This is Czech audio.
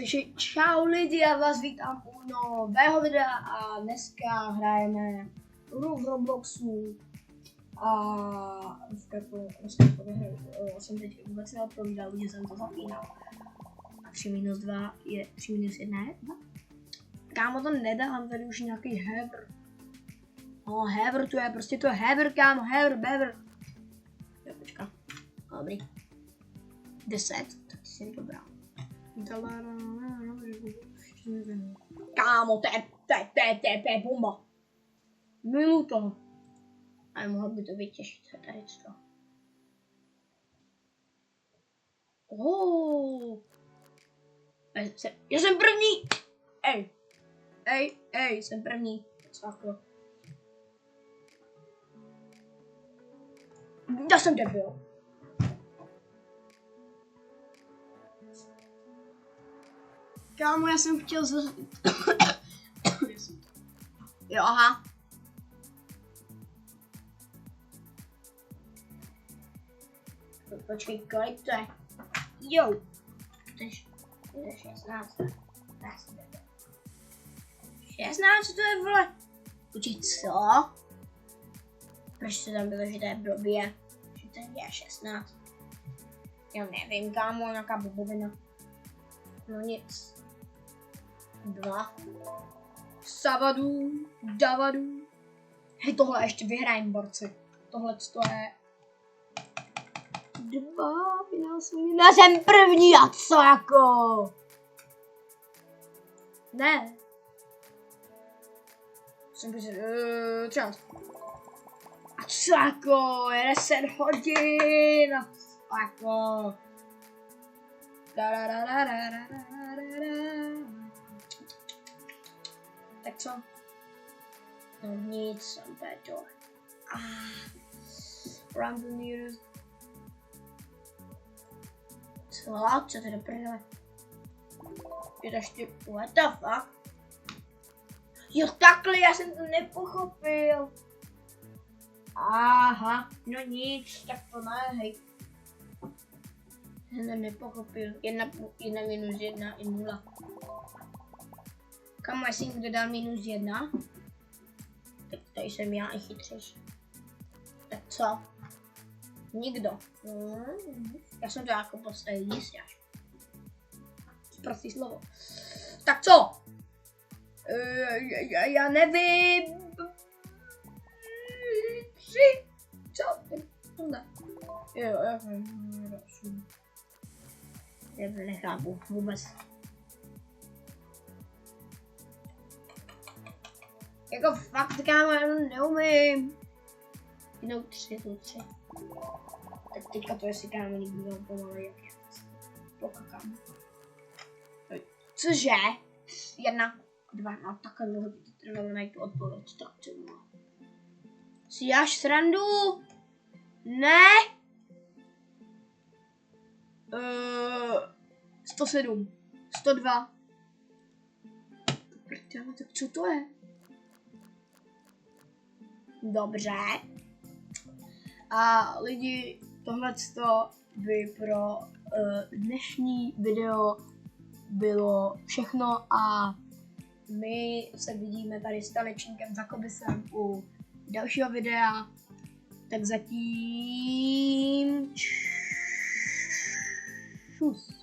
Takže čau lidi, já vás vítám u nového videa a dneska hrajeme hru v Robloxu a jsem teď vůbec neodpovídal, že jsem to zapínal. A 3-2 je 3-1 je 2. Kámo, to nedám, tady už nějaký hever. No hever to je, prostě to je hever, kámo, hever. Jo, počka, dobrý. 10, tak si dobrá. Kámo, to je bomba. Milu to. A mohl by to vytěžit tady to. Já jsem první. Ej, jsem první. Sakro. Já jsem debil. Kámo, já jsem chtěl Jo, aha. Počkej, kolik to je? Jo. To je 16. 16 to je, vole. Počkej, co? Proč to tam bylo, že to je blbě? Že to je 16. Já nevím, kámo, nějaká blbovina. No nic. 2. Savadu, davadu. Hej, tohle ještě vyhrajím, borci. Tohle to je 2, já jsem první a co jako? Ne. Jsem prostě, 13. A co jako, je 10 hodin a co jako? Tak co? No nic, jsem to. Random news. Co to do prdele? Je to ještě, what the fuck? Jo takhle, já jsem to nepochopil. Aha, no nic, tak to ne, hej. Jsem to nepochopil, 1 minus 1 je 0. Kam jestli někdo dal minus 1? Tak tady jsem já i chytřejší. Tak co? Nikdo. Já jsem to jako postavil jistě až. Prostý slovo. Tak co? Já nevím. 3. Co? Ne. Jo, já vím. Já nechápu vůbec. Jako fakt, kámo, já to neumím. Jednou 3. Tak teďka to jestli kámo nikdo pomalej, jak já pokakám. Cože? 1, 2, no takhle dlouho by to trvalo najít tu odpověď, tak co bylo. Si jáš srandu? Ne? 107, 102. Tak co to je? Dobře. A lidi, tohleto by pro dnešní video bylo všechno a my se vidíme tady s Tanečníkem za Kobysem u dalšího videa. Tak zatím čus.